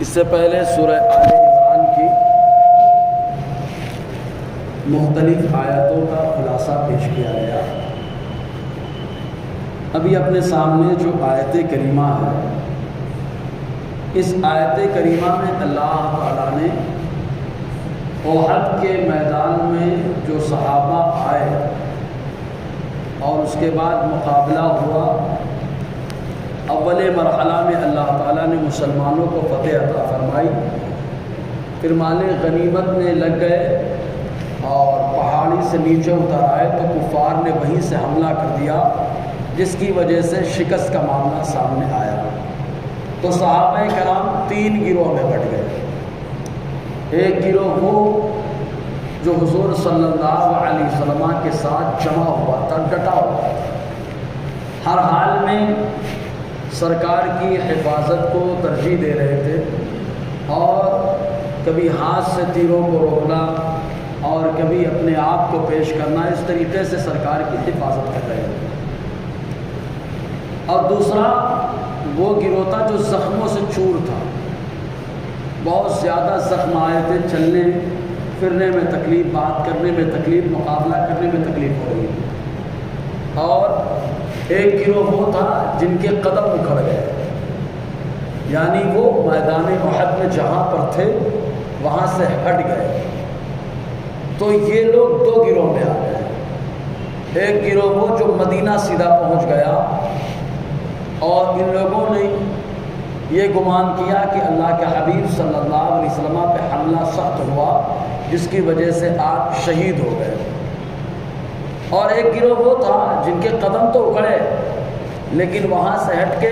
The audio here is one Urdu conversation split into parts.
اس سے پہلے سورہ آل عمران کی مختلف آیتوں کا خلاصہ پیش کیا گیا۔ ابھی اپنے سامنے جو آیت کریمہ ہے، اس آیت کریمہ میں اللہ تعالیٰ نے احد کے میدان میں جو صحابہ آئے اور اس کے بعد مقابلہ ہوا، اول مرحلہ میں اللہ تعالیٰ نے مسلمانوں کو فتح عطا فرمائی، پھر مال غنیمت میں لگ گئے اور پہاڑی سے نیچے اتر آئے تو کفار نے وہیں سے حملہ کر دیا، جس کی وجہ سے شکست کا معاملہ سامنے آیا۔ تو صحابہ کرام 3 گروہ میں بٹ گئے۔ ایک گروہ وہ جو حضور صلی اللہ علیہ وسلم کے ساتھ جمع ہوا تھا، ڈٹا ہوا تھا، ہر حال میں سرکار کی حفاظت کو ترجیح دے رہے تھے، اور کبھی ہاتھ سے تیروں کو روکنا اور کبھی اپنے آپ کو پیش کرنا، اس طریقے سے سرکار کی حفاظت کر رہے تھے۔ اور دوسرا وہ گروہ تھا جو زخموں سے چور تھا، بہت زیادہ زخم آئے تھے، چلنے پھرنے میں تکلیف، بات کرنے میں تکلیف، مقابلہ کرنے میں تکلیف ہو رہی ہے۔ اور ایک گروہ وہ تھا جن کے قدم اکھڑ گئے، یعنی وہ میدان احد میں جہاں پر تھے وہاں سے ہٹ گئے۔ تو یہ لوگ 2 گروہ میں آ گئے۔ ایک گروہ وہ جو مدینہ سیدھا پہنچ گیا، اور ان لوگوں نے یہ گمان کیا کہ اللہ کے حبیب صلی اللہ علیہ وسلم پہ حملہ سخت ہوا، جس کی وجہ سے آپ شہید ہو گئے۔ اور ایک گروہ وہ تھا جن کے قدم تو اکھڑے، لیکن وہاں سے ہٹ کے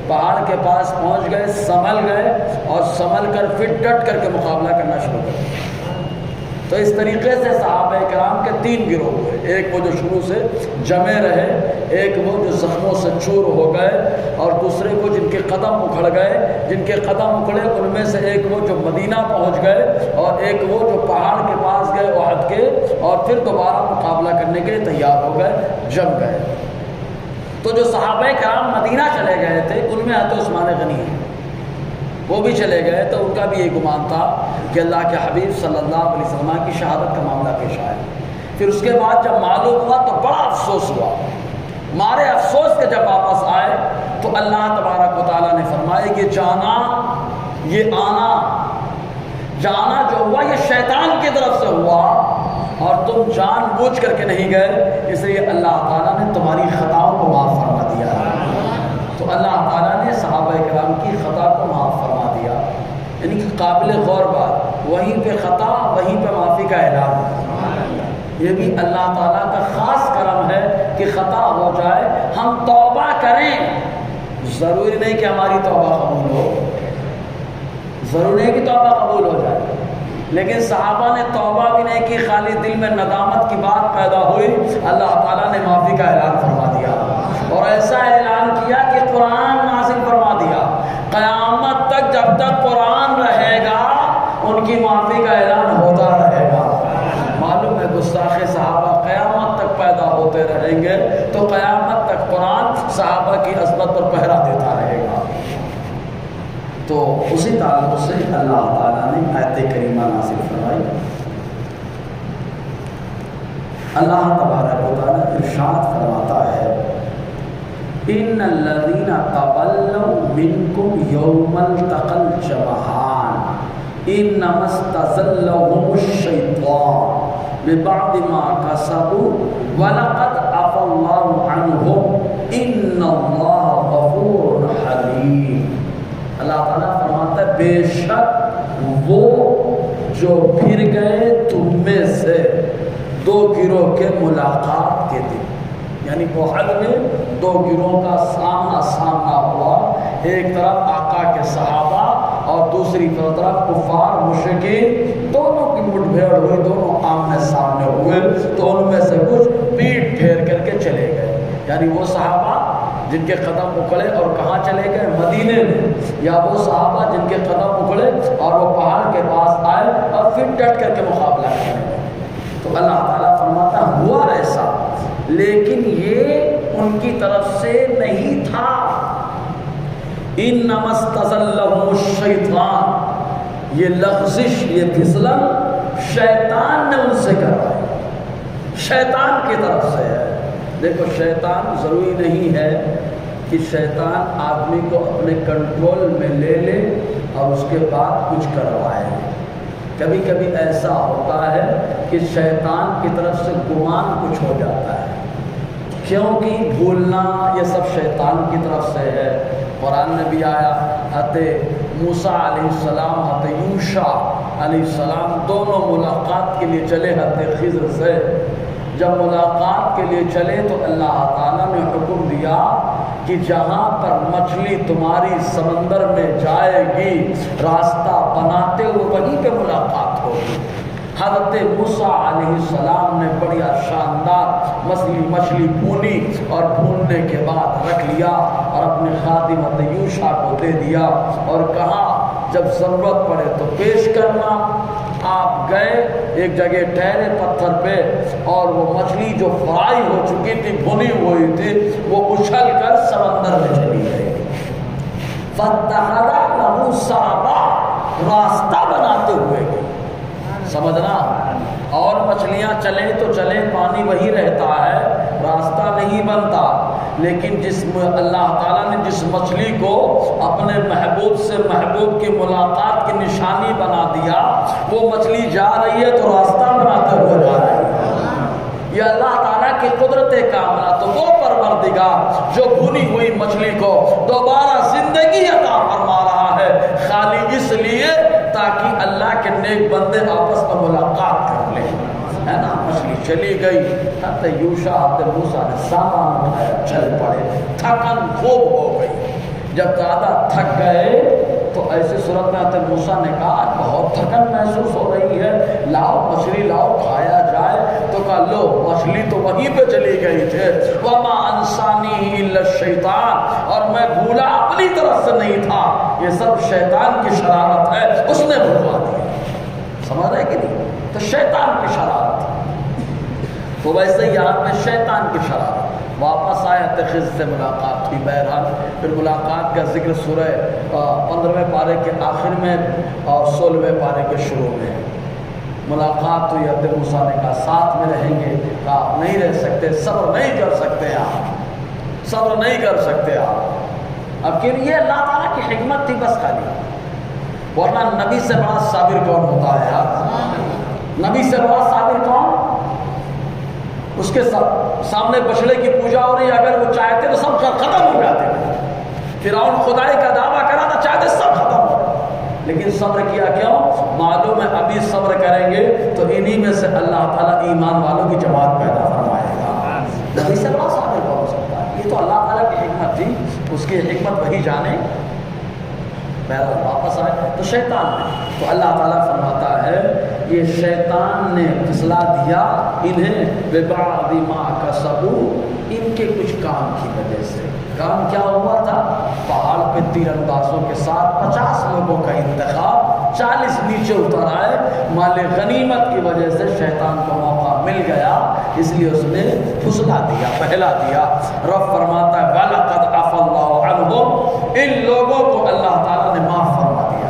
پہاڑ کے پاس پہنچ گئے، سنبھل گئے، اور سنبھل کر پھر ڈٹ کر کے مقابلہ کرنا شروع کر دیا۔ تو اس طریقے سے صحابہ کرام کے 3 گروہ ہوئے، ایک وہ جو شروع سے جمے رہے، ایک وہ جو زخموں سے چور ہو گئے، اور دوسرے کو جن کے قدم اکھڑ گئے۔ جن کے قدم اکھڑے ان میں سے ایک وہ جو مدینہ پہنچ گئے، اور ایک وہ جو پہاڑ کے پاس گئے احد کے، اور پھر دوبارہ مقابلہ کرنے کے لیے تیار ہو گئے، جم گئے۔ تو جو صحابہ کرام مدینہ چلے گئے تھے، ان میں حضرت عثمان غنی ہیں، وہ بھی چلے گئے، تو ان کا بھی یہ گمان تھا کہ اللہ کے حبیب صلی اللہ علیہ وسلم کی شہادت کا معاملہ پیش آئے۔ پھر اس کے بعد جب معلوم ہوا تو بڑا افسوس ہوا۔ مارے افسوس کے جب واپس آئے تو اللہ تبارک و تعالیٰ نے فرمایا کہ جانا، یہ آنا، جانا جو ہوا یہ شیطان کی طرف سے ہوا، اور تم جان بوجھ کر کے نہیں گئے، اس لیے اللہ تعالیٰ نے تمہاری خطاؤں کو معاف فرما دیا۔ تو اللہ تعالیٰ نے صحابہ کرام کی خطا کو معاف فرما دیا، یعنی کہ قابل غور بات، وہیں پہ خطا، وہیں پہ معافی کا اعلان۔ یہ بھی اللہ تعالیٰ کا خاص کرم ہے کہ خطا ہو جائے، ہم توبہ کریں، ضروری نہیں کہ ہماری توبہ قبول ہو، ضروری نہیں کہ توبہ قبول ہو جائے، لیکن صحابہ نے توبہ بھی نہیں کی، خالی دل میں ندامت کی بات پیدا ہوئی، اللہ تعالیٰ نے معافی کا اعلان فرما دیا، اور ایسا اعلان کیا کہ قرآن نازل فرما دیا۔ قیامت تک جب تک قرآن رہے گا ان کی معافی کا اعلان ہوتا رہے گا۔ معلوم ہے گستاخ صحابہ قیامت تک پیدا ہوتے رہیں گے، تو قیامت تک قرآن صحابہ کی عظمت پر پہرا دیتا رہے گا۔ تو اسی تعلق سے اللہ تعالیٰ نے آیت کریمہ نازل فرمائی۔ اللہ تبارک و تعالیٰ ارشاد فرماتا ہے، ان الذین تولوا منکم یوم التقى الجمعان انما استزلهم الشیطان ببعض ما کسبوا ولقد عفا اللہ عنہم ان اللہ غفور حلیم۔ اللہ تعالیٰ فرماتا ہے بے شک وہ جو پھر گئے تم میں سے 2 گروہ کے ملاقات کے دن، یعنی احد میں 2 گروہوں کا سامنا ہوا، ایک طرف آقا کے صحابہ اور دوسری طرف کفار مشرکین، دونوں کی مٹ بھیڑ ہوئی، دونوں آمنے سامنے ہوئے، تو ان میں سے کچھ پیٹ پھیر کر کے چلے گئے، یعنی وہ صحابہ جن کے قدم اکھڑے اور کہاں چلے گئے، مدینے میں، یا وہ صحابہ جن کے قدم اکھڑے اور وہ پہاڑ کے پاس آئے اور پھر ڈٹ کر کے مقابلہ کرنے لگے۔ تو اللہ تعالیٰ فرماتا ہوا ایسا، لیکن یہ ان کی طرف سے نہیں تھا، انما استزلهم الشیطان، یہ لغزش، یہ پھسلن شیطان نے ان سے کروائی، شیطان کی طرف سے ہے۔ دیکھو شیطان ضروری نہیں ہے کہ شیطان آدمی کو اپنے کنٹرول میں لے لے اور اس کے بعد کچھ کروائے۔ کبھی کبھی ایسا ہوتا ہے کہ شیطان کی طرف سے گمان کچھ ہو جاتا ہے، کیونکہ بھولنا یہ سب شیطان کی طرف سے ہے۔ قرآن میں بھی آیا، حضرت موسیٰ علیہ السلام حضرت یوشع علیہ السلام دونوں ملاقات کے لیے چلے حضرت خضر سے۔ جب ملاقات کے لیے چلے تو اللہ تعالیٰ نے حکم دیا کہ جہاں پر مچھلی تمہاری سمندر میں جائے گی راستہ بناتے ہوئے وہیں پہ ملاقات ہوگی۔ حضرت موسیٰ علیہ السلام نے بڑیا شاندار مچھلی بھونی اور بھوننے کے بعد رکھ لیا اور اپنے خادم حضرت یوشع کو دے دیا اور کہا جب ضرورت پڑے تو پیش کرنا۔ آپ گئے ایک جگہ ٹھہرے پتھر پہ اور وہ مچھلی جو فرائی ہو چکی تھی، بھنی ہوئی تھی، وہ اچھل کر سمندر میں چلی گئی۔ فَاتَّخَذَ لَهُ سَبَبًا، راستہ بناتے ہوئے گئی، سمجھنا۔ اور مچھلیاں چلیں تو چلیں، پانی وہی رہتا ہے، راستہ نہیں بنتا۔ لیکن اللہ تعالیٰ نے جس مچھلی کو اپنے محبوب سے محبوب کی ملاقات کی نشانی بنا دیا، وہ مچھلی جا رہی ہے تو راستہ بناتے ہوئے جا رہی ہے۔ یہ اللہ تعالیٰ کی قدرت کاملہ۔ تو وہ پروردگار جو بھنی ہوئی مچھلی کو دوبارہ زندگی عطا فرما رہا ہے، خالی اس لیے تاکہ اللہ کے نیک بندے آپس میں ملاقات کر لیں، ہے نا۔ مچھلی چلی گئی، حضرت یوشع حضرت موسیٰ نے سامان اٹھایا، چل پڑے، تھکن خوب ہو گئی۔ جب زیادہ تھک گئے تو ایسی صورت میں حضرت موسیٰ نے کہا بہت تھکن محسوس ہو رہی ہے، لاؤ مچھلی لاؤ کھایا جائے۔ تو کہا لو مچھلی تو وہیں پہ چلی گئی تھے، وَمَا أَنسَانِهِ إِلَّا الشَّيْطَانُ، اور میں بھولا اپنی طرف سے نہیں تھا، یہ سب شیطان کی شرارت ہے، اس نے بھلوا دیا۔ سمجھ رہے کہ نہیں؟ تو شیطان کی شرارت۔ تو ویسے یہاں پہ شیطان کی شرارت۔ واپس آئے حضرت خضر سے ملاقات ہوئی، بہرحال پھر ملاقات کا ذکر سورہ 15ویں پارے کے آخر میں اور 16ویں پارے کے شروع میں ملاقات ہوئی۔ حضرت موسیٰ نے کہا ساتھ میں رہیں گے، کہا آپ نہیں رہ سکتے، صبر نہیں کر سکتے آپ، صبر نہیں کر سکتے آپ۔ اب کہ یہ اللہ تعالیٰ کی حکمت تھی بس خالی، ورنہ نبی سے بڑا صابر کون ہوتا ہے یار؟ نبی سے بڑا صابر کون؟ اس کے سامنے بچڑے کی پوجا ہو رہی ہے، اگر وہ چاہتے تو سب ختم ہو جاتے ہیں۔ فرعون خدائی کا دعویٰ کرا تھا، چاہتے سب ختم ہو جاتے، لیکن صبر کیا کیوں؟ معلوم ہے ابھی صبر کریں گے تو انہی میں سے اللہ تعالیٰ ایمان والوں کی جماعت پیدا فرمائے گا۔ نبی سے بڑا صابر کون ہو سکتا ہے؟ یہ تو اللہ تعالیٰ کی حکمت تھی، اس کی حکمت وہی جانے۔ بہرحال واپس آئے تو شیطان نے، تو اللہ تعالیٰ فرماتا ہے یہ شیطان نے پھسلا دیا انہیں بِبَعْضِ مَا كَسَبُوا، ان کے کچھ کام کی وجہ سے۔ کام کیا ہوا تھا؟ پہاڑ پہ تیر اندازوں کے ساتھ 50 لوگوں کا انتخاب، 40 نیچے اتر آئے، مال غنیمت کی وجہ سے شیطان کو موقع مل گیا، اس لیے اس نے پھسلا دیا، پہلا دیا۔ رب فرماتا ہے وَلَقَدْ عَفَا اللَّهُ عَنْهُمْ، ان لوگوں کو اللہ تعالیٰ نے معاف فرما دیا۔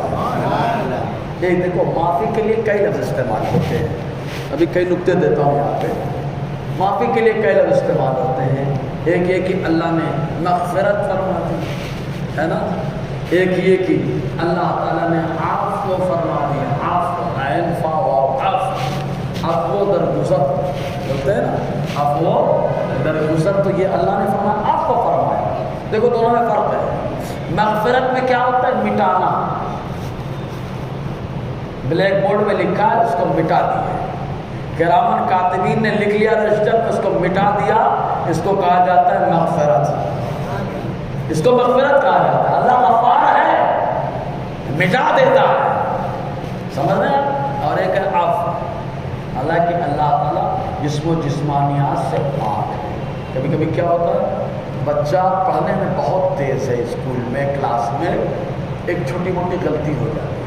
یہ دیکھو معافی کے لیے کئی لفظ استعمال ہوتے ہیں، ابھی کئی نکتے دیتا ہوں یہاں پہ۔ معافی کے لیے کئی لفظ استعمال ہوتے ہیں، ایک یہ کہ اللہ نے مغفرت فرما دی، ہے نا۔ ایک یہ کہ اللہ تعالیٰ نے عفو فرما دیا، عفو عین فا واو عفو، عفو درگزر بولتے ہیں نا، عفو درگزر، تو یہ اللہ نے فرمایا عفو فرمایا۔ دیکھو دونوں میں فرق ہے۔ مغفرت میں کیا ہوتا ہے؟ مٹانا، بلیک بورڈ میں لکھا ہے اس کو مٹا دیا، کرامن کاتبین نے لکھ لیا رجسٹر میں، اس کو مٹا دیا، اس کو کہا جاتا ہے مغفرت، اس کو مغفرت کہا جاتا ہے۔ اللہ غفار ہے، مٹا دیتا ہے، سمجھ رہے ہیں۔ اور ایک ہے عفو، حالانکہ اللہ تعالیٰ جسم و جسمانیات سے پاک ہے۔ کبھی کبھی کیا ہوتا ہے بچہ پڑھنے میں بہت تیز ہے، اسکول میں کلاس میں ایک چھوٹی موٹی غلطی ہو جاتی ہے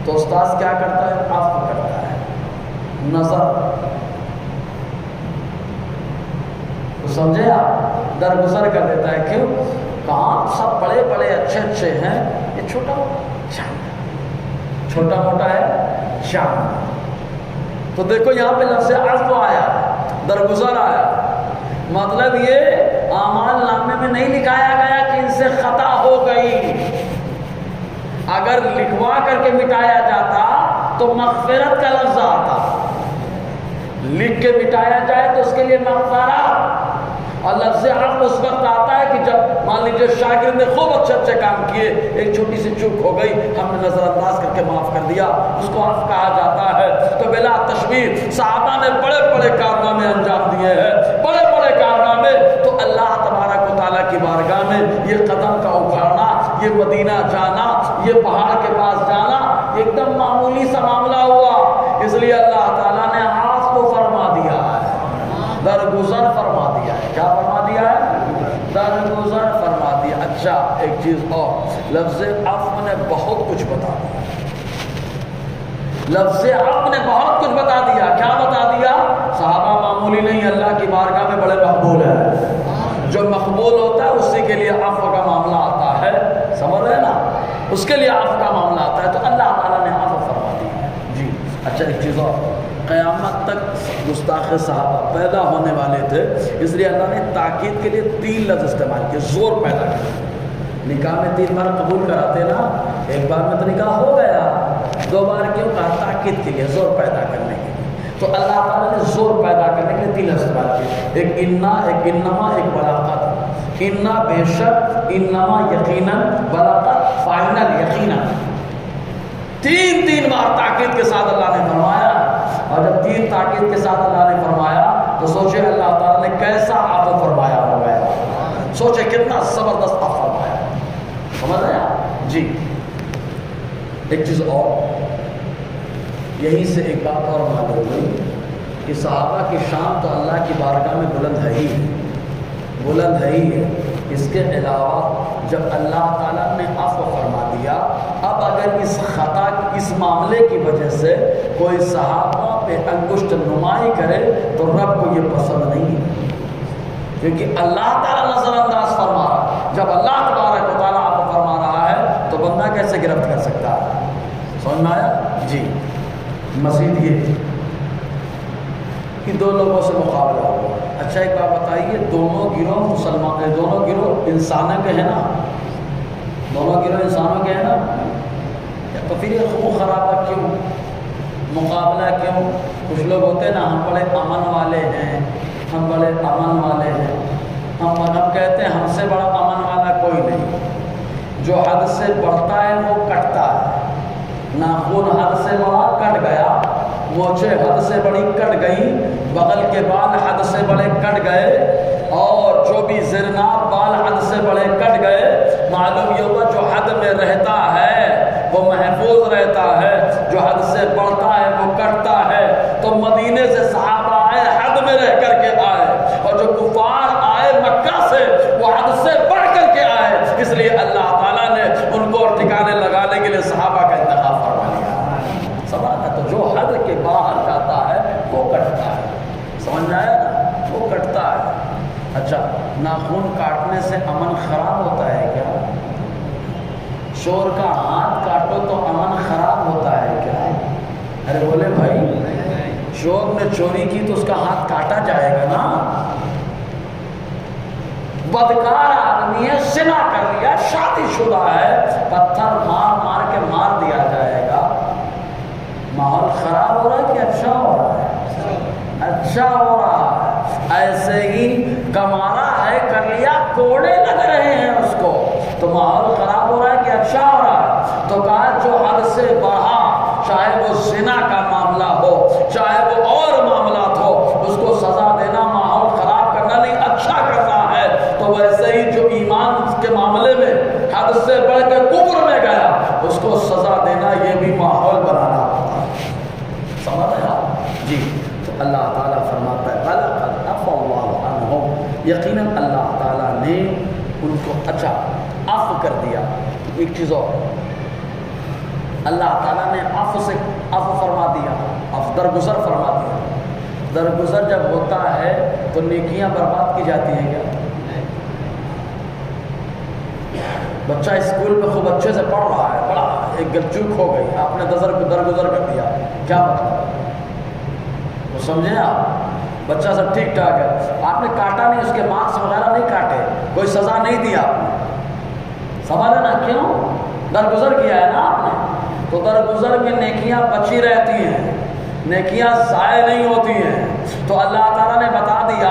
تو استاذ کیا کرتا ہے؟ عفو کرتا ہے، نظر تو سمجھے آپ، درگزر کر دیتا ہے۔ کیوں؟ کہاں سب بڑے بڑے اچھے اچھے ہیں، یہ چھوٹا چھوٹا موٹا ہے شام. تو دیکھو یہاں پہ لفظ عفو آیا, درگزر آیا, مطلب یہ اعمال نامے میں نہیں لکھایا گیا کہ ان سے خطا ہو گئی. اگر لکھوا کر کے مٹایا جاتا تو مغفرت کا لفظ آتا, لکھ کے مٹایا جائے تو اس کے لیے مغفرت. اور لفظ عفو اس وقت آتا ہے کہ جب مان لیجیے شاگرد نے خوب اچھے کام کیے, ایک چھوٹی سی چوک ہو گئی, ہم نے نظر انداز کر کے معاف کر دیا, اس کو عفو کہا جاتا ہے. تو بلا تشبیہ صحابہ نے بڑے بڑے کارنامے انجام دیے ہیں, بڑے بڑے کارنامے. تو اللہ تبارک و تعالیٰ کی بارگاہ میں یہ قدم کا اکھاڑنا, یہ مدینہ جانا, یہ پہاڑ کے پاس جانا ایک دم معمولی سا معاملہ ہوا. اس لیے اللہ تعالیٰ نے عفو فرما دیا ہے, درگزر فرما دیا ہے. کیا فرما دیا ہے؟ درگزر فرما دیا. اچھا ایک چیز اور, لفظ عفو نے بہت کچھ بتا دیا. لفظ عفو نے بہت کچھ بتا دیا. کیا بتا دیا؟ صحابہ معمولی نہیں, اللہ کی بارگاہ میں بڑے مقبول ہیں. جو مقبول ہوتا ہے اسی کے لیے عفو کا معاملہ آتا ہے, سمجھ رہے نا, اس کے لیے عفو کا معاملہ آتا ہے. تو اللہ تعالیٰ نے عفو فرما دیا. جی اچھا ایک چیز اور, قیامت تک گستاخ صحابہ پیدا ہونے والے تھے, اس لیے اللہ نے تاکید کے لیے 3 لفظ استعمال کیے, زور پیدا کیا. نکاح میں 3 بار قبول کراتے نا, ایک بار میں تو نکاح ہو گیا, 2 بار کیوں کہا؟ تاکید کے لیے, زور پیدا کرنے کے لیے. تو اللہ تعالیٰ نے زور پیدا کرنے کے لیے 3 لفظ استعمال کیے, ایک انا, ایک انما, ایک بلاغت. انا بے شک, انما یقیناً, بلاغت فائنل یقیناً. 3 بار تاکید کے ساتھ اللہ نے فرمایا. اور جب 3 تاکید کے ساتھ اللہ نے فرمایا تو سوچے اللہ تعالیٰ نے کیسا عفو فرمایا ہوگا. سوچے کتنا زبردست عفو فرمایا. سمجھ رہے ہیں؟ جی ایک چیز اور, یہیں سے ایک بات اور معلوم ہوئی کہ صحابہ کی شان تو اللہ کی بارگاہ میں بلند ہے ہی, بلند ہے ہی ہے. اس کے علاوہ جب اللہ تعالیٰ نے عفو فرما دیا, اب اگر اس خطا, اس معاملے کی وجہ سے کوئی صحابہ پہ انگشت نمائی کرے تو رب کو یہ پسند نہیں ہے, کیونکہ اللہ تعالیٰ نظر انداز فرما رہا. جب اللہ تبارک و تعالیٰ عفو فرما رہا ہے تو بندہ کیسے گرفت کر سکتا ہے؟ سمجھ میں آیا؟ جی مزید یہ کہ 2 لوگوں سے مقابلہ ہوا. اچھا ایک بات بتائیے, دونوں گروہ مسلمان ہیں, دونوں گروہ انسانوں کے ہیں نا, دونوں گروہ انسانوں کے ہیں نا, تو پھر یہ خون خرابہ کیوں, مقابلہ کیوں؟ کچھ لوگ ہوتے ہیں نا, ہم بڑے امن والے ہیں, ہم بڑے امن والے ہیں, ہم کہتے ہیں ہم سے بڑا امن والا کوئی نہیں. جو حد سے بڑھتا ہے وہ کٹتا ہے. ناخن حد سے بڑا کٹ گیا, مونچھیں حد سے بڑی کٹ گئی, بغل کے بال حد سے بڑے کٹ گئے, اور جو بھی زرناب بال حد سے بڑے کٹ گئے. معلوم یہ ہوا جو حد میں رہتا ہے وہ محفوظ رہتا ہے, جو حد سے بڑھتا ہے وہ کٹتا ہے. تو مدینے سے صحابہ آئے, حد میں رہ کر کے آئے, اور جو کفار آئے مکہ سے وہ حد سے بڑھ کر کے آئے. اس لیے اللہ تعالیٰ نے ان کو ٹھکانے لگانے کے لیے صحابہ کا انتخاب فرما لیا. سمجھا؟ تو جو حد کے باہر جاتا ہے وہ کٹتا ہے. سمجھ میں آیا نا, وہ کٹتا ہے. اچھا ناخن کاٹنے سے امن خراب ہوتا ہے کیا؟ چور کا ہاتھ کاٹو تو امن خراب ہوتا ہے کیا؟ ارے بولے بھائی, چور نے چوری کی تو اس کا ہاتھ کاٹا جائے گا نا. بدکار آدمی ہے, زنا کر لیا, شادی شدہ ہے, پتھر مار مار کے مار دیا جائے گا. ماحول خراب ہو رہا ہے کہ اچھا ہو رہا ہے؟ اچھا ہو رہا ہے. ایسے ہی کمارا ہے, کر لیا, کوڑے لگ رہے ہیں اس کو, تو ماحول خراب ہو رہا ہے کہ اچھا ہو رہا ہے؟ تو کہا جو حد سے بڑھا, چاہے وہ زنا کا معاملہ ہو, چاہے وہ اور معاملات ہو, اس کو سزا دینا ماحول خراب کرنا نہیں, اچھا کرنا ہے. تو ویسے ہی جو ایمان کے معاملے میں حد سے بڑھ کر کفر میں گیا, اس کو سزا دینا یہ بھی ماحول بنانا ہوتا ہے. سمجھ رہے آپ؟ جی تو اللہ تعالیٰ فرماتا ہے وَلَقَدْ عَفَا اللَّهُ عَنْهُمْ, یقیناً اللہ تعالیٰ نے ان کو اچھا عفو کر دیا. ایک چیز اور, اللہ تعالیٰ نے عفو سے عفو فرما دیا, درگزر فرما دیا. درگزر جب ہوتا ہے تو نیکیاں برباد کی جاتی ہیں کیا؟ بچہ اسکول میں خوب اچھے سے پڑھ رہا ہے, پڑھا ہے, ایک گلچوک ہو گئی، آپ نے درگزر کر دیا، کیا مطلب؟ وہ سمجھیں آپ، بچہ سب ٹھیک ٹھاک ہے، آپ نے کاٹا نہیں، اس کے مارکس وغیرہ نہیں کاٹے، کوئی سزا نہیں دیا آپ نے، سوال ہے نا کیوں؟ درگزر کیا ہے نا آپ نے، تو درگزر میں نیکیاں بچی رہتی ہیں، نیکیاں ضائع نہیں ہوتی ہیں۔ تو اللہ تعالیٰ نے بتا دیا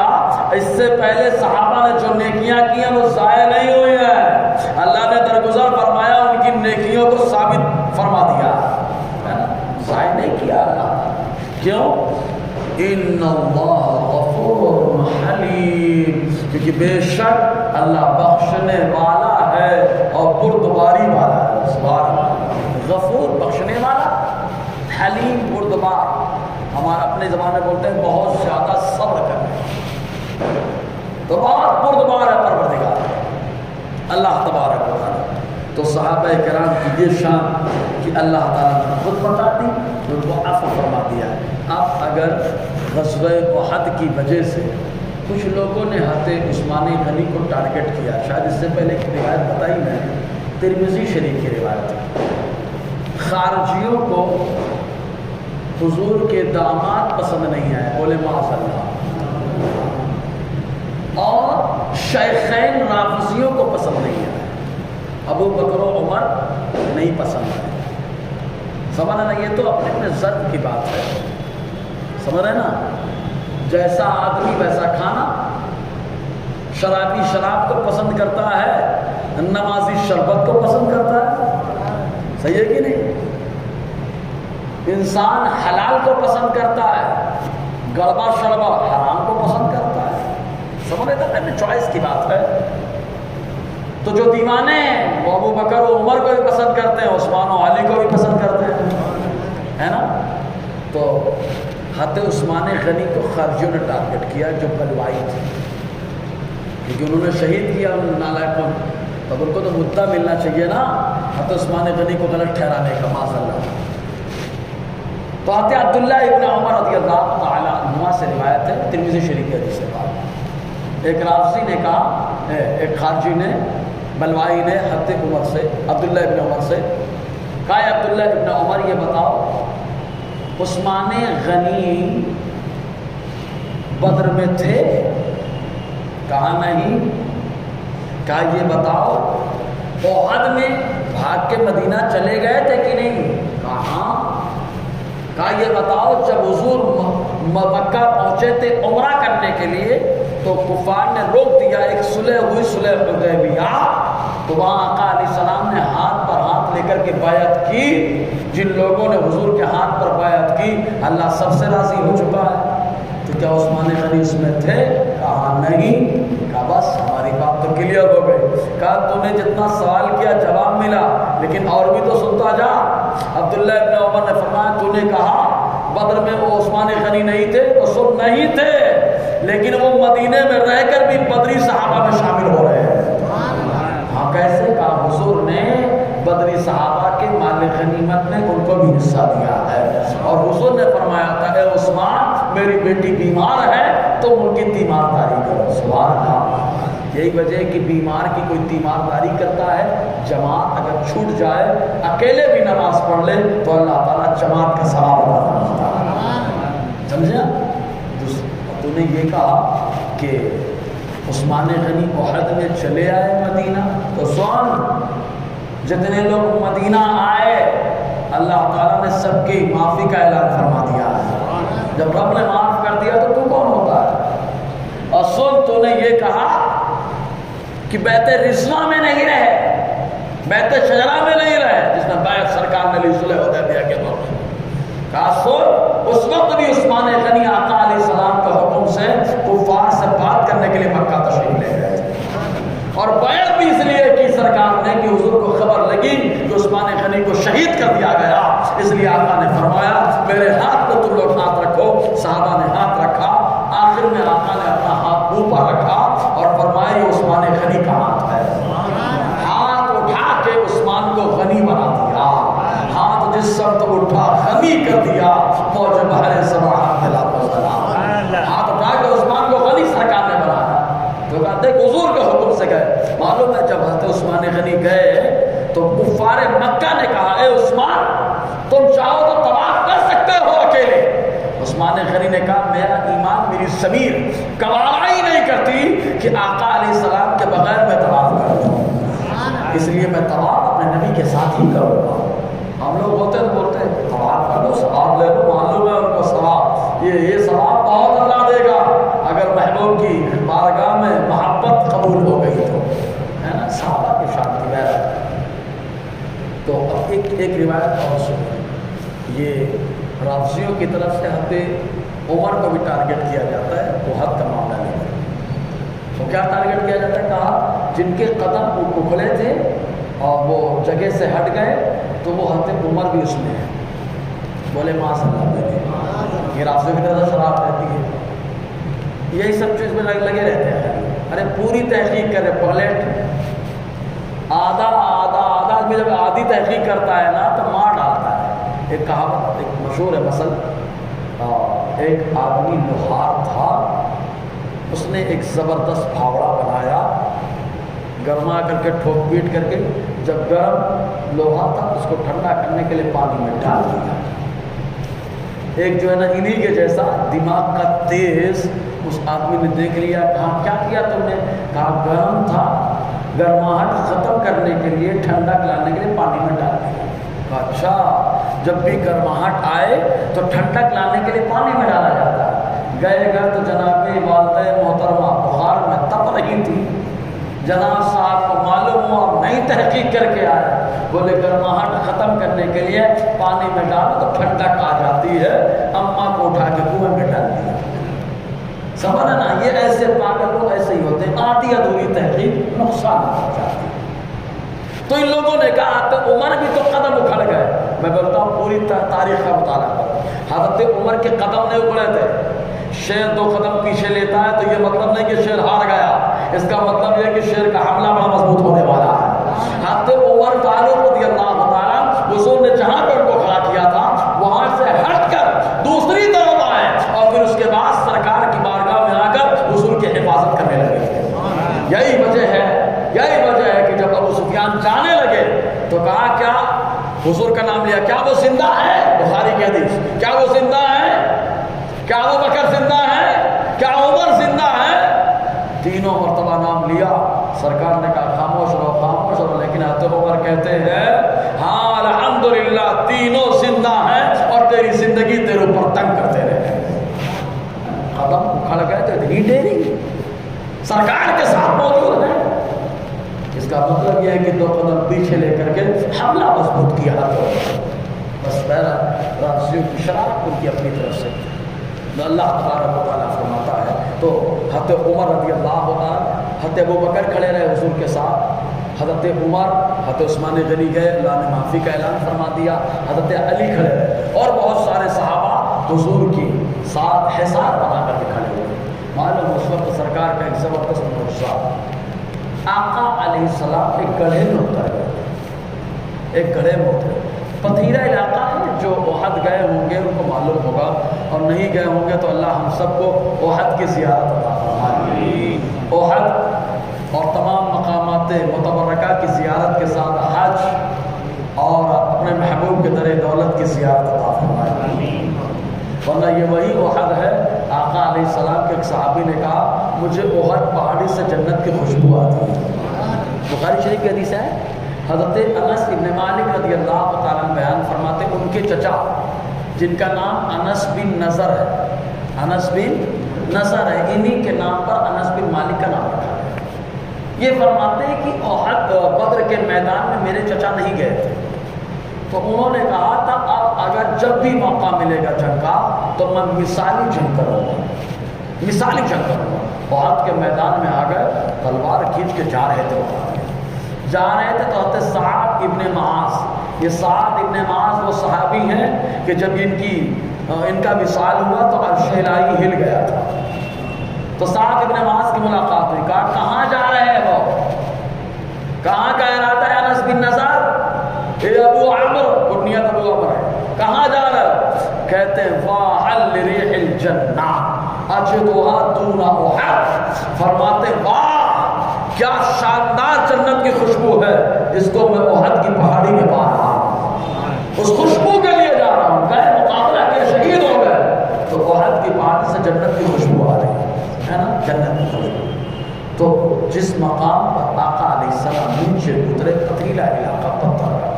اس سے پہلے صحابہ نے جو نیکیاں کی ہیں وہ ضائع نہیں ہوئی ہیں، اللہ نے درگزر فرمایا، ان کی نیکیوں کو ثابت فرما دیا، ضائع نہیں کیا اللہ۔ کیوں؟ ان اللہ غفور حلیم، کیونکہ بے شک اللہ بخشنے والا ہے اور بردباری والا ہے۔ سبحان اللہ، غفور بخشنے والا، حلیم بردبار، ہمارا اپنے زبان میں بولتے ہیں بہت زیادہ صبر کرنے، تو بہت بردبار ہے پروردگار اللہ تبارک و تعالیٰ۔ تو صحابہ کرام کی یہ شان کہ اللہ تعالیٰ نے خود بتا دی، ان کو عفو فرما دیا ہے۔ اب اگر غزوہ احد کی وجہ سے کچھ لوگوں نے حضرت عثمان غنی کو ٹارگٹ کیا، شاید اس سے پہلے ایک روایت بتائی میں نے، ترمذی شریف کی روایت ہے، خارجیوں کو حضور کے داماد پسند نہیں آئے، بولے معاذ اللہ، اور شیخین رافضیوں کو پسند نہیں آئے، ابو بکر و عمر نہیں پسند آئے۔ سمجھ نا، یہ تو اپنے اپنے ذوق کی بات ہے، سمجھ رہے نا، جیسا آدمی ویسا کھانا، شرابی شراب کو پسند کرتا ہے، نمازی شربت کو پسند کرتا ہے، صحیح ہے کہ نہیں؟ انسان حلال کو پسند کرتا ہے، گڑبڑ شڑبڑ حرام کو پسند کرتا ہے، سمجھ رہے تھے، اپنے چوائس کی بات ہے۔ تو جو دیوانے ہیں وہ ابو بکر و عمر کو بھی پسند کرتے ہیں، عثمان و علی کو بھی پسند کرتے ہیں، ہے نا؟ تو حضرت عثمان غنی کو خارجیوں نے ٹارگٹ کیا جو بلوائی تھے، کیونکہ انہوں نے شہید کیا ان نالائقوں، تب ان کو تو مدعا ملنا چاہیے نا حضرت عثمان غنی کو غلط ٹھہرانے کا، معاذ اللہ۔ تو حضرت عبداللہ ابن عمر رضی اللہ تعالیٰ عنہما سے روایت ہے، ترمذی شریف کی حدیث سے بات، ایک رافضی نے کہا، ایک خارجی نے، بلوائی نے حضرت عمر سے، عبداللہ ابن عمر سے کہا، عبداللہ ابن عمر یہ بتاؤ عثمان غنی بدر میں تھے؟ کہا نہیں۔ کہا یہ بتاؤ احد میں بھاگ کے مدینہ چلے گئے تھے کہ نہیں؟ کہا ہاں۔ کہا یہ بتاؤ جب حضور مکہ پہنچے تھے عمرہ کرنے کے لیے تو کفار نے روک دیا، ایک صلح ہوئی، صلح حدیبیہ، تو وہاں آقا علیہ السلام نے ہاتھ پر ہاتھ لے کر کے بیعت کی، جن لوگوں نے حضور کے ہاتھ پر بیعت کی اللہ سب سے راضی ہو چکا ہے، تو کیا عثمان غنی اس میں تھے؟ کہا نہیں۔ کہا بس ہماری بات تو کلیئر ہو گئی۔ کہا تو نے جتنا سوال کیا جواب ملا، لیکن اور بھی تو سنتا جا۔ عبداللہ ابن عمر نے فرمایا تو نے کہا بدر میں وہ عثمان غنی نہیں تھے، تو سن نہیں تھے، لیکن وہ مدینے میں رہ کر بھی بدری صحابہ میں شامل ہو رہے ہیں۔ ہاں کیسے؟ کہا حضور نے بدری صحابہ کے مال غنیمت میں ان کو بھی حصہ دیا ہے، اور حضور نے فرمایا تھا اے عثمان میری بیٹی بیمار ہے تو ان کی تیمارداری کرو۔ سبحان اللہ۔ یہی وجہ ہے کہ بیمار کی کوئی تیمارداری کرتا ہے، جماعت اگر چھوٹ جائے، اکیلے بھی نماز پڑھ لے تو اللہ تعالیٰ جماعت کا ثواب عطا کرتا ہے، سمجھا؟ تو نے یہ کہا کہ عثمان غنی احد میں چلے آئے مدینہ، تو سن جتنے لوگ مدینہ آئے اللہ تعالیٰ نے سب کی معافی کا اعلان فرما دیا ہے۔ جب رب نے معاف کر دیا تو کون ہوتا ہے؟ اور سن تو نے یہ کہا کہ بیت رضوان میں نہیں رہے، بیت شجرہ میں نہیں رہے، جس میں بیعت سرکار نے لی صلح حدیبیہ کے دور میں۔ کہا سن اس وقت بھی عثمان غنی آقا علیہ السلام کے حکم سے کفار سے بات کرنے کے لیے مکہ تشریف لے گئے تھے، اور بیعت بھی اس لیے کی سرکار نے کہ حضور کو خبر لگی کہ عثمان غنی کو شہید کر دیا گیا، اس لیے آقا نے فرمایا میرے ہاتھ پہ تم لوگ ہاتھ رکھو۔ صحابہ نے ہاتھ رکھا، آخر میں آقا نے اپنا ہاتھ منہ پر رکھا اور فرمایا یہ عثمان غنی کا ہاتھ ہے۔ ہاتھ اٹھا کے عثمان کو غنی بنا دیا، ہاتھ جس سمت اٹھا غنی کر دیا، موج بحر سماحت ملا ہاتھ اٹھا کے عثمان کو غنی سرکار نے بنایا۔ تو کہتے ہیں حضور کے حکم سے گئے، معلوم ہے جب حضرت عثمان غنی گئے تو کفار مکہ نے کہا اے عثمان تم چاہو تو طواف کر سکتے ہو اکیلے. عثمان غنی نے کہا میرا ایمان میری ضمیر گوارا ہی نہیں کرتی کہ آقا علیہ السلام کے بغیر میں طواف کروں، اس لیے میں طواف اپنے نبی کے ساتھ ہی کروں گا. ہم لوگ ہوتے ہیں بولتے ہیں طواف کر لو ثواب لے لو، معلوم ہے ان کو ثواب، یہ ثواب بہت اللہ دے گا اگر محبوب کی بارگاہ میں محبت قبول ہو گئی تو، ہے نا. صحابہ کی شان کی غیرت. تو اب ایک روایت اور سنیں. یہ رافضیوں کی طرف سے حضرت عمر کو بھی ٹارگٹ کیا جاتا ہے احد کا معاملہ لے کر. تو کیا ٹارگٹ کیا جاتا ہے؟ کہا جن کے قدم اکھڑے تھے اور وہ جگہ سے ہٹ گئے تو وہ حضرت عمر بھی اس میں ہے. بولے معاذ اللہ بھائی، یہ رافضیوں کی طرف سے شرارت رہتی ہے، یہی سب چیز میں لگے رہتے ہیں. ارے پوری تحقیق کرے پلیٹ آدھا آدمی جب آدھی تحقیق کرتا ہے نا تو مار ڈالتا ہے. ایک کہاوت ایک مشہور ہے مثل، ایک آدمی لوہار تھا، اس نے ایک زبردست پھاوڑا بنایا، گرما کر کے ٹھوک پیٹ کر کے، جب گرم لوہا تھا اس کو ٹھنڈا کرنے کے لیے پانی میں ڈال دیا. ایک جو ہے نا انہی کے جیسا دماغ کا تیز اس آدمی نے دیکھ لیا. کہا کیا کیا تم نے؟ کہا گرم تھا، گرماہٹ ختم کرنے کے لیے ٹھنڈک لانے کے لیے پانی میں ڈال دیا. اچھا، جب بھی گرماہٹ آئے تو ٹھنڈک لانے کے لیے پانی میں ڈالا جاتا ہے. گئے گھر تو جناب والدہ محترمہ بخار میں تپ رہی تھی. جناب صاحب کو معلوم ہوا، نئی تحقیق کر کے آئے، بولے گرماہٹ ختم کرنے کے لیے پانی میں ڈالو تو ٹھنڈک آ جاتی ہے. اماں کو اٹھا کے کنویں میں ڈال دیا. سمجھا نا، یہ ایسے پاگل لوگ ایسے ہی ہوتے ہیں، آدھی ادھوری تحقیق نقصان ہو جاتی ہے. تو ان لوگوں نے کہا تو عمر بھی تو قدم اکھڑ گئے. میں بولتا ہوں پوری تاریخ کا مطالعہ کرو. حضرت عمر کے قدم نہیں اکھڑے تھے. شیر 2 قدم پیچھے لیتا ہے تو یہ مطلب نہیں کہ شیر ہار گیا، اس کا مطلب یہ کہ شیر کا حملہ بڑا مضبوط ہونے والا ہے. حضرت عمر فاروق رضی اللہ تعالیٰ حضور نے جہاں پہ ان کو کھڑا کیا تھا وہاں سے ہٹ کر دوسری طرف آئے اور پھر اس کے بعد سرکار کی بارگاہ میں آ کر حضور کی حفاظت کرنے لگے. یہی وجہ ہے کہ جب ابو سفیان جانے لگے تو کہا کیا حضور کا نام لیا، کیا وہ زندہ ہے؟ بخاری کی حدیث، کیا وہ زندہ ہے؟ کیا ابو بکر زندہ ہے؟ کیا عمر زندہ ہے؟ تینوں مرتبہ نام لیا. سرکار نے کہا خاموش رہو، لیکن حضرت عمر کہتے ہیں ہاں الحمدللہ تینوں زندہ ہیں اور تیری زندگی تیرے اوپر تنگ کرتے رہے. قدم اکھڑ گئے تو اتنی ڈیری سرکار کے ساتھ موجود ہے. اس کا مطلب یہ ہے کہ 2 قدم پیچھے لے کر کے حملہ مضبوط کیا تھا. بس پہلا رافضیوں کی شرارت ان کی اپنی طرف سے اللہ تبارک و تعالیٰ فرماتا ہے. تو حضرت عمر رضی اللہ تعالیٰ، حضرت ابو بکر کھڑے رہے حضور کے ساتھ، حضرت عمر، حضرت عثمان غنی گئے، اللہ نے معافی کا اعلان فرما دیا، حضرت علی کھڑے رہے اور بہت سارے صحابہ حضور کی ساتھ حصار بنا کر کے کھڑے ہوئے. معلوم اس وقت سرکار کا ایک زبردست معجزہ، آقا علیہ السلام ایک گڑھے میں اتر گئے. ایک گڑھے میں اترے. پتھیرا علاقہ ہے، جو احد گئے ہوں گے ان کو معلوم ہوگا، اور نہیں گئے ہوں گے تو اللہ ہم سب کو احد کی زیارت عطا فرمائے. احد اور تمام مقامات متبرکہ کی زیارت کے ساتھ حج اور اپنے محبوب کے در دولت کی زیارت عطا فرمائے. ورنہ یہ وہی احد ہے. آقا علیہ السلام کے ایک صحابی نے کہا مجھے احد پہاڑی سے جنت کی خوشبو آتی ہے. بخاری شریف کی حدیث ہے. حضرت انس بن مالک رضی اللہ تعالیٰ بیان فرماتے ان کے چچا جن کا نام انس بن نضر ہے، انس بن نضر ہے، انہی کے نام پر انس بن مالک کا نام رکھا ہے. یہ فرماتے ہیں کہ احد بدر کے میدان میں میرے چچا نہیں گئے تھے، تو انہوں نے کہا تھا اب اگر جب بھی موقع ملے گا جنگ کا تو میں مثالی جنگ کروں گا، مثالی جنگ کروں گا. احد کے میدان میں آ گئے، تلوار کھینچ کے جا رہے تھے. تو حضرت سعد ابن معاذ، یہ سعد ابن معاذ وہ صحابی ہیں کہ جب ان کا وصال ہوا تو عرش الہی ہل گیا تھا. تو سعد ابن معاذ کی ملاقات ہوئی. کہا کہاں جا رہے ہیں وہ؟ کہاں کا ارادہ ہے؟ انس بن نضر، اے ابو عمر، کنیت ابو عمر ہے، کہاں جا رہے ہو؟ کہتے ہیں واہ لریح الجنہ اجدھا دون احد. فرماتے واہ کیا شاندار جنت کی خوشبو ہے، اس کو میں احد کی پہاڑی میں پا رہا ہوں، اس خوشبو کے لیے جا رہا ہوں، گئے مقابلہ کے شہید ہو گئے تو احد کی پہاڑی سے جنت کی خوشبو آ رہی ہے نا، جنت کی خوشبو۔ تو جس مقام پر آقا علیہ السلام نیچے اترے، پتھریلا علاقہ پتھر کا،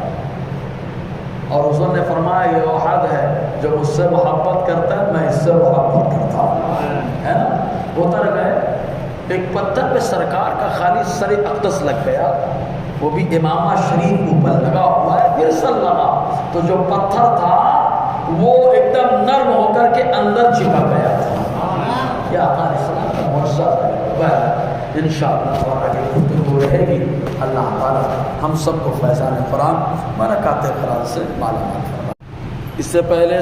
اور حضور نے فرمایا یہ احد ہے جو مجھ سے محبت کرتا ہے، میں اس سے محبت کرتا ہوں، ہے نا۔ اتر گئے، ایک پتھر پہ سرکار کا خالی سر اقدس لگ گیا، وہ بھی امامہ شریف اوپر لگا ہوا ہے، گرسل لگا، تو جو پتھر تھا وہ ایک دم نرم ہو کر کے اندر چپک گیا تھا۔ یہ آقا علیہ السلام کا معجزہ ہے۔ انشاءاللہ اور آگے گفتگو رہے گی۔ اللہ تعالیٰ ہم سب کو فیضان قرآن، برکات قرآن سے مالا مال فرمائے۔ اس سے پہلے